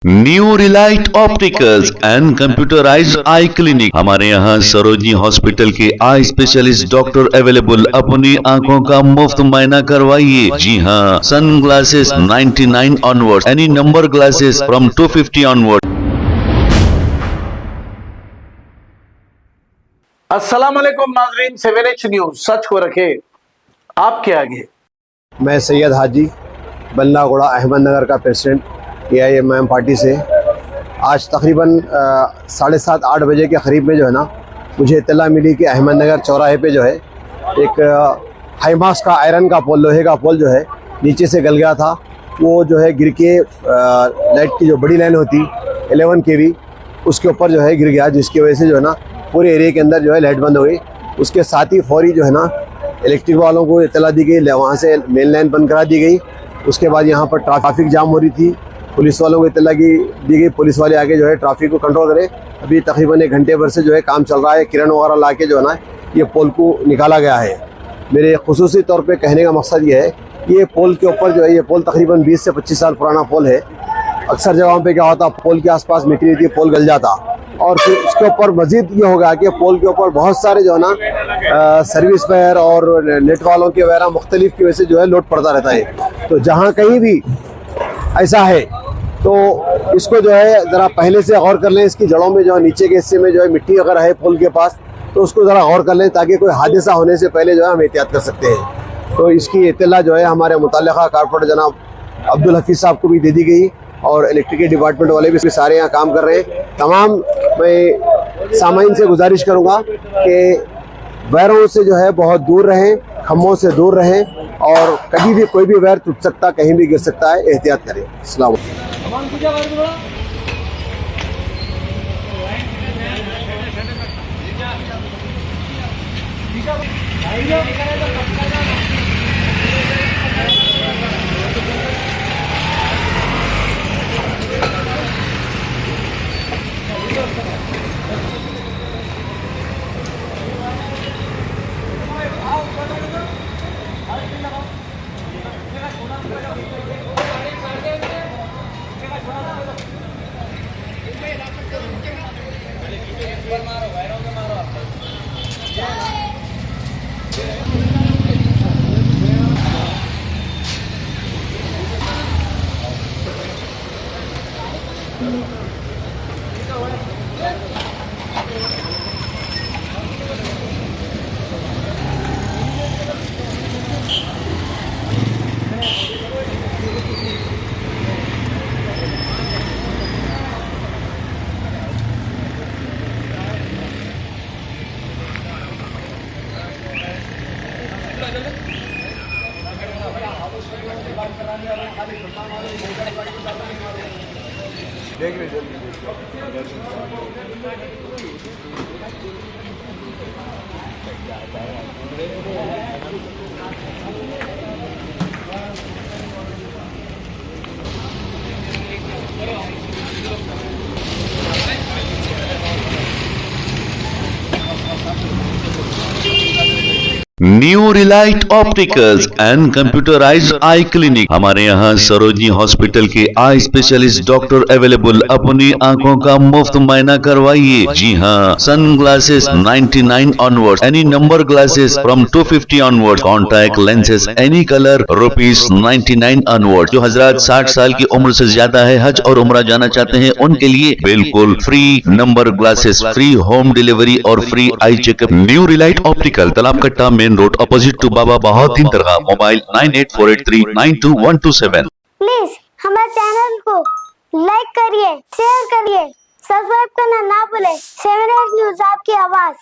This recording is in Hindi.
New Relight opticals and computerised I clinic. हमारे यहाँ सरोजनी हॉस्पिटल के आई स्पेशलिस्ट डॉक्टर अवेलेबल। अपनी आंखों का मुफ्त मुआयना करवाइए। जी हाँ, sunglasses 99 onward, any number glasses from 250 onward. अस्सलाम वालेकुम नाज़रीन, 7H न्यूज़ सच को रखे आपके आगे। मैं सैयद हाजी बल्लागुड़ा अहमदनगर का प्रेसिडेंट AIMIM पार्टी से आज तकरीबन 7:30-8 बजे के करीब में जो है ना, मुझे इत्तला मिली कि अहमदनगर चौराहे पे जो है एक हाईमास का आयरन का पोल, लोहे का पोल जो है नीचे से गल गया था। वो जो है गिर के लाइट की जो बड़ी लाइन होती 11 kV उसके ऊपर जो है गिर गया, जिसकी वजह से जो है ना पूरे एरिया के अंदर जो है लाइट बंद हो गई। उसके साथ ही फौरी जो है ना इलेक्ट्रिक वालों को इत्तला दी गई, वहाँ से मेन लाइन बंद करा दी गई। उसके बाद यहाँ पर ट्रैफिक जाम हो रही थी, पुलिस वालों को इत्तला दी गई। पुलिस वाले आके जो है ट्रैफिक को कंट्रोल करें। अभी तकरीबन 1 घंटे भर से जो है काम चल रहा है। किरण वगैरह ला के जो है ना ये पोल को निकाला गया है। मेरे खुसूसी तौर पे कहने का मकसद ये है, ये पोल के ऊपर जो है, ये पोल तकरीबन 20 से 25 साल पुराना पोल है। अक्सर जगहों पे क्या होता, पोल के आसपास मिट्टी रहती है, पोल गल जाता। और फिर उसके ऊपर मजीद ये होगा कि पोल के ऊपर बहुत सारे जो है ना सर्विस फायर और नेट वालों के वगैरह मुख्तलिफ की वजह से जो है लोड पड़ता रहता है। तो जहाँ कहीं भी ऐसा है तो इसको जो है ज़रा पहले से गौर कर लें। इसकी जड़ों में जो है, नीचे के हिस्से में जो है मिट्टी अगर है पोल के पास, तो उसको ज़रा गौर कर लें ताकि कोई हादसा होने से पहले जो है हम एहतियात कर सकते हैं। तो इसकी इत्तला जो है हमारे मुतल्लिका कारपोरेटर जनाब अब्दुल हफीज़ साहब को भी दे दी गई और इलेक्ट्रिक डिपार्टमेंट वाले भी सारे यहाँ काम कर रहे हैं। तमाम मैं सामाइन से गुजारिश करूँगा कि वायरों से जो है बहुत दूर रहें, खम्भों से दूर रहें और कभी भी कोई भी वायर टूट सकता, कहीं भी गिर सकता है, एहतियात करें। अस्सलाम वालेकुम। New Relight opticals and computerised I clinic. हमारे यहाँ सरोजनी हॉस्पिटल के आई स्पेशलिस्ट डॉक्टर अवेलेबल। अपनी आंखों का मुफ्त मुआयना करवाइए। जी हाँ, sunglasses 99 onward, any number glasses from 250 onward, contact lenses any colour ₹99 onward. जो हजरात 60 साल की उम्र से ज्यादा है, हज और उम्रा जाना चाहते हैं, उनके लिए बिल्कुल free number glasses, free home delivery और free eye checkup. New relight optical, Talab Katta, main road, opposite to Baba Bahauddin dargah. Mobile 9848392127। Please हमारे चैनल को लाइक करिए, शेयर करिए, सब्सक्राइब करना ना भूले। 7H न्यूज़ आपकी आवाज।